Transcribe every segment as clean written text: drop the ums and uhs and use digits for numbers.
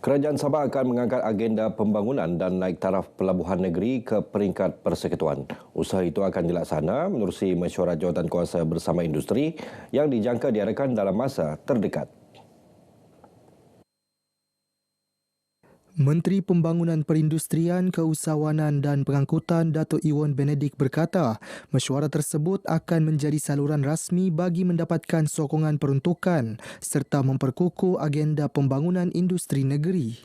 Kerajaan Sabah akan mengangkat agenda pembangunan dan naik taraf pelabuhan negeri ke peringkat persekutuan. Usaha itu akan dilaksana menerusi mesyuarat jawatankuasa bersama industri yang dijangka diadakan dalam masa terdekat. Menteri Pembangunan Perindustrian, Keusahawanan dan Pengangkutan Datuk Iwan Benedik berkata, mesyuarat tersebut akan menjadi saluran rasmi bagi mendapatkan sokongan peruntukan serta memperkukuh agenda pembangunan industri negeri.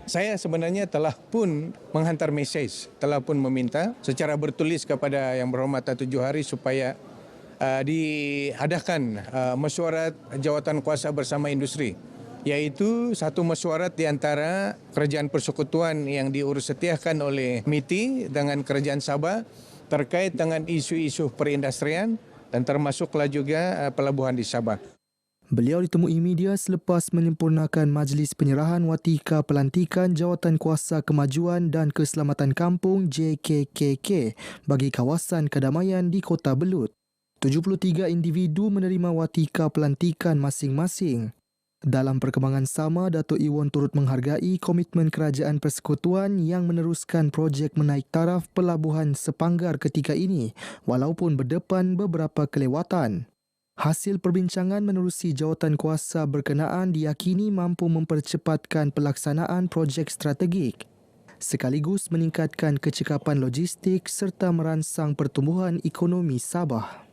Saya sebenarnya telah pun menghantar mesej, telah pun meminta secara bertulis kepada Yang Berhormat Datuk Johari supaya diadakan mesyuarat jawatankuasa bersama industri, iaitu satu mesyuarat di antara Kerajaan Persekutuan yang diurusetiakan oleh MITI dengan Kerajaan Sabah terkait dengan isu-isu perindustrian dan termasuklah juga pelabuhan di Sabah. Beliau ditemui media selepas menyempurnakan majlis penyerahan watika pelantikan Jawatankuasa Kemajuan dan Keselamatan Kampung JKKK bagi kawasan kedamaian di Kota Belud. 73 individu menerima watika pelantikan masing-masing. Dalam perkembangan sama, Datuk Iwan turut menghargai komitmen Kerajaan Persekutuan yang meneruskan projek menaik taraf pelabuhan Sepanggar ketika ini walaupun berdepan beberapa kelewatan. Hasil perbincangan menerusi jawatankuasa berkenaan diyakini mampu mempercepatkan pelaksanaan projek strategik sekaligus meningkatkan kecekapan logistik serta merangsang pertumbuhan ekonomi Sabah.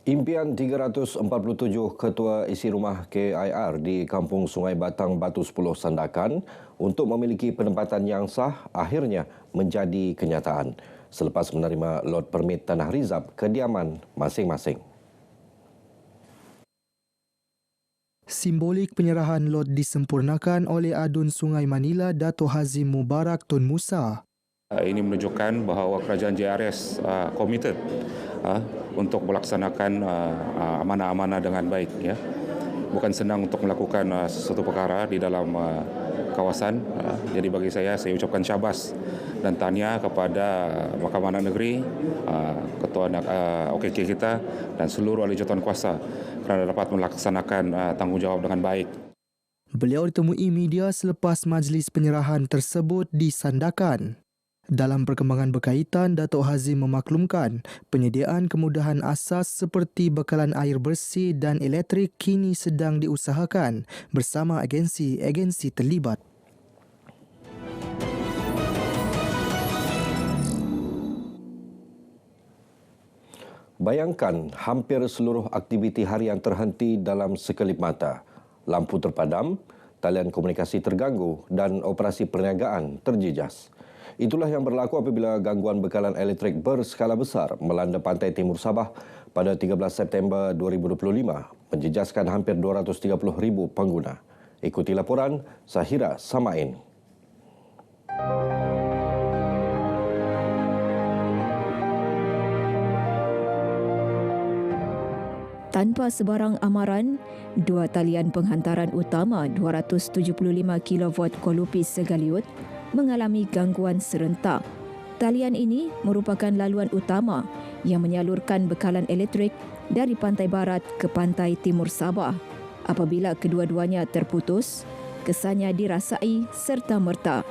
Impian 347 Ketua Isi Rumah KIR di Kampung Sungai Batang Batu 10 Sandakan untuk memiliki penempatan yang sah akhirnya menjadi kenyataan selepas menerima lot permit tanah rizab kediaman masing-masing. Simbolik penyerahan lot disempurnakan oleh Adun Sungai Manila Dato' Hazim Mubarak Tun Musa. Ini menunjukkan bahawa kerajaan JRS komited untuk melaksanakan amanah-amanah dengan baik. Ya. Bukan senang untuk melakukan sesuatu perkara di dalam kawasan. Jadi bagi saya ucapkan syabas dan tahniah kepada Mahkamah Anak Negeri, Ketua OKK kita dan seluruh ahli jawatankuasa kerana dapat melaksanakan tanggungjawab dengan baik. Beliau ditemui media selepas majlis penyerahan tersebut disandakan. Dalam perkembangan berkaitan, Datuk Hazim memaklumkan penyediaan kemudahan asas seperti bekalan air bersih dan elektrik kini sedang diusahakan bersama agensi-agensi terlibat. Bayangkan hampir seluruh aktiviti harian terhenti dalam sekelip mata. Lampu terpadam, talian komunikasi terganggu dan operasi perniagaan terjejas. Itulah yang berlaku apabila gangguan bekalan elektrik berskala besar melanda pantai timur Sabah pada 13 September 2025, menjejaskan hampir 230,000 pengguna. Ikuti laporan Sahira Samain. Tanpa sebarang amaran, dua talian penghantaran utama 275 kV Kolupis Segaliut mengalami gangguan serentak. Talian ini merupakan laluan utama yang menyalurkan bekalan elektrik dari pantai barat ke pantai timur Sabah. Apabila kedua-duanya terputus, kesannya dirasai serta-merta.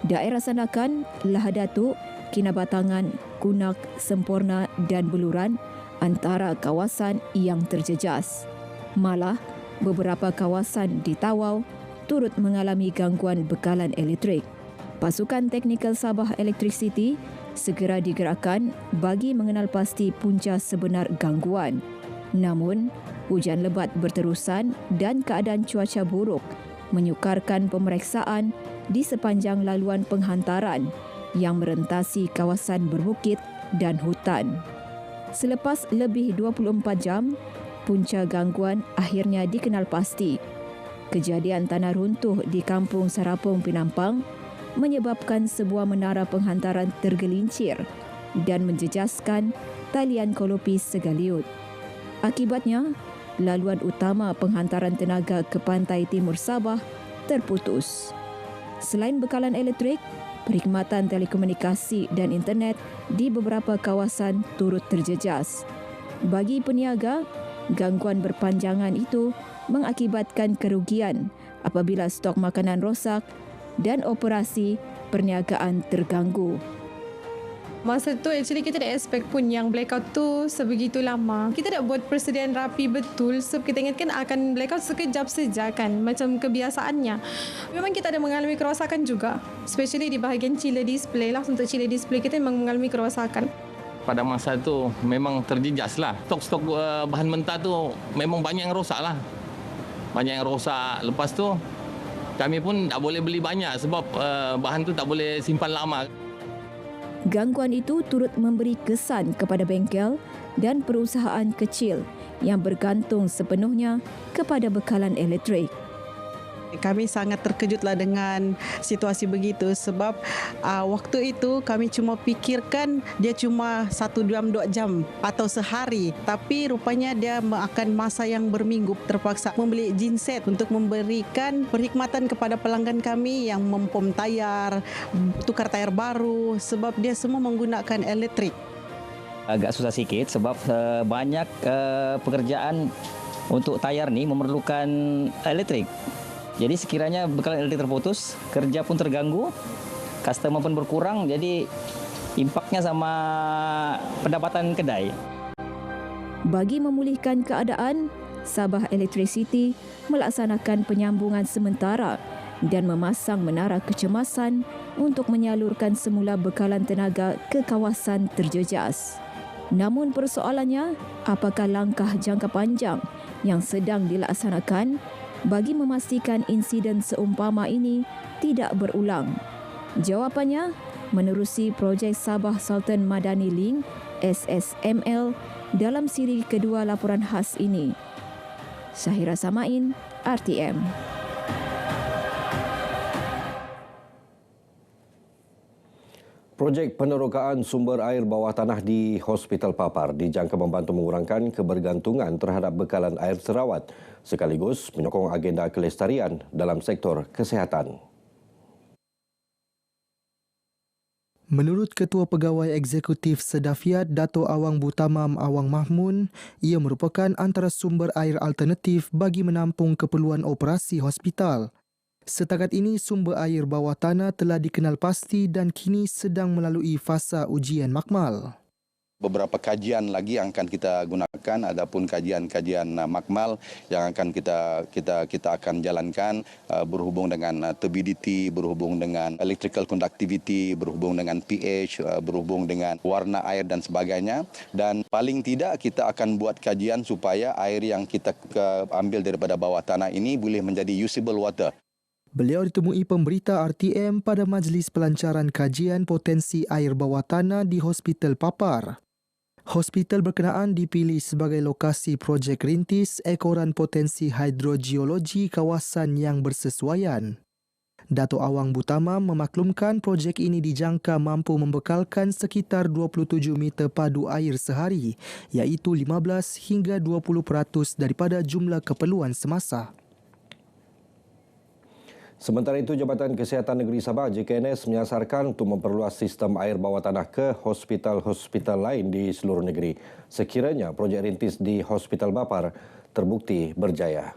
Daerah Sandakan, Lahadatuk, Kinabatangan, Kunak, Semporna dan Beluran antara kawasan yang terjejas. Malah, beberapa kawasan di Tawau turut mengalami gangguan bekalan elektrik. Pasukan Teknikal Sabah Electricity segera digerakkan bagi mengenal pasti punca sebenar gangguan. Namun, hujan lebat berterusan dan keadaan cuaca buruk menyukarkan pemeriksaan di sepanjang laluan penghantaran yang merentasi kawasan berbukit dan hutan. Selepas lebih 24 jam, punca gangguan akhirnya dikenal pasti. Kejadian tanah runtuh di Kampung Sarapung, Penampang menyebabkan sebuah menara penghantaran tergelincir dan menjejaskan talian Kolupis Segaliut. Akibatnya, laluan utama penghantaran tenaga ke pantai timur Sabah terputus. Selain bekalan elektrik, perkhidmatan telekomunikasi dan internet di beberapa kawasan turut terjejas. Bagi peniaga, gangguan berpanjangan itu mengakibatkan kerugian apabila stok makanan rosak dan operasi perniagaan terganggu. Masa tu actually kita tak expect pun yang blackout tu sebegitu lama. Kita dah buat persediaan rapi betul sebab kita ingatkan akan blackout sekejap saja kan, macam kebiasaannya. Memang kita ada mengalami kerosakan juga, especially di bahagian chiller display lah. Untuk chiller display kita memang mengalami kerosakan. Pada masa tu memang terjejas lah. Stok-stok bahan mentah tu memang banyak yang rosak lah. Banyak yang rosak. Lepas tu kami pun tak boleh beli banyak sebab bahan tu tak boleh simpan lama. Gangguan itu turut memberi kesan kepada bengkel dan perusahaan kecil yang bergantung sepenuhnya kepada bekalan elektrik. Kami sangat terkejutlah dengan situasi begitu sebab waktu itu kami cuma fikirkan dia cuma 1 jam 2 jam atau sehari, tapi rupanya dia akan masa yang berminggu. Terpaksa membeli genset untuk memberikan perkhidmatan kepada pelanggan kami yang mempom tayar, tukar tayar baru sebab dia semua menggunakan elektrik. Agak susah sikit sebab banyak pekerjaan untuk tayar ni memerlukan elektrik. Jadi sekiranya bekalan elektrik terputus, kerja pun terganggu, customer pun berkurang, jadi impaknya sama pendapatan kedai. Bagi memulihkan keadaan, Sabah Electricity melaksanakan penyambungan sementara dan memasang menara kecemasan untuk menyalurkan semula bekalan tenaga ke kawasan terjejas. Namun persoalannya, apakah langkah jangka panjang yang sedang dilaksanakan bagi memastikan insiden seumpama ini tidak berulang? Jawapannya menerusi projek Sabah Sultan Madani Link SSML dalam siri kedua laporan khas ini. Syahira Samain, RTM. Projek penerokaan sumber air bawah tanah di Hospital Papar dijangka membantu mengurangkan kebergantungan terhadap bekalan air serawat sekaligus menyokong agenda kelestarian dalam sektor kesihatan. Menurut Ketua Pegawai Eksekutif Sedafiat Dato' Awang Butamam Awang Mahmun, ia merupakan antara sumber air alternatif bagi menampung keperluan operasi hospital. Setakat ini, sumber air bawah tanah telah dikenal pasti dan kini sedang melalui fasa ujian makmal. Beberapa kajian lagi yang akan kita gunakan, adapun kajian-kajian makmal yang akan kita akan jalankan berhubung dengan turbidity, berhubung dengan electrical conductivity, berhubung dengan pH, berhubung dengan warna air dan sebagainya. Dan paling tidak kita akan buat kajian supaya air yang kita ambil daripada bawah tanah ini boleh menjadi usable water. Beliau ditemui pemberita RTM pada Majlis Pelancaran Kajian Potensi Air Bawah Tanah di Hospital Papar. Hospital berkenaan dipilih sebagai lokasi projek rintis ekoran potensi hidrogeologi kawasan yang bersesuaian. Dato' Awang Butamam memaklumkan projek ini dijangka mampu membekalkan sekitar 27 meter padu air sehari, iaitu 15 hingga 20% daripada jumlah keperluan semasa. Sementara itu, Jabatan Kesihatan Negeri Sabah JKNS menyasarkan untuk memperluas sistem air bawah tanah ke hospital-hospital lain di seluruh negeri sekiranya projek rintis di Hospital Papar terbukti berjaya.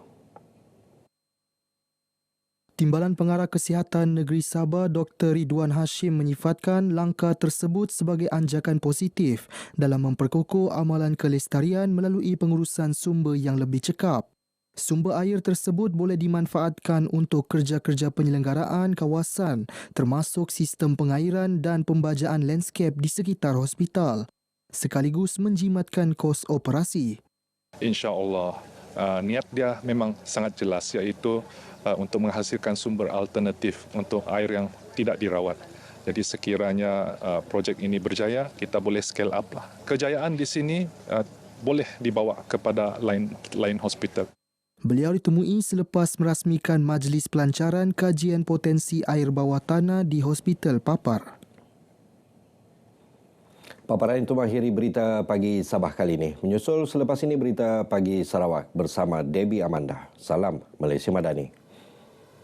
Timbalan Pengarah Kesihatan Negeri Sabah Dr. Ridwan Hashim menyifatkan langkah tersebut sebagai anjakan positif dalam memperkukuh amalan kelestarian melalui pengurusan sumber yang lebih cekap. Sumber air tersebut boleh dimanfaatkan untuk kerja-kerja penyelenggaraan kawasan termasuk sistem pengairan dan pembajaan landscape di sekitar hospital sekaligus menjimatkan kos operasi. InsyaAllah niat dia memang sangat jelas iaitu untuk menghasilkan sumber alternatif untuk air yang tidak dirawat. Jadi sekiranya projek ini berjaya, kita boleh scale up lah. Kejayaan di sini boleh dibawa kepada lain hospital. Beliau ditemui selepas merasmikan Majlis Pelancaran Kajian Potensi Air Bawah Tanah di Hospital Papar. Paparan itu mengakhiri berita pagi Sabah kali ini. Menyusul selepas ini berita pagi Sarawak bersama Debbie Amanda. Salam Malaysia Madani.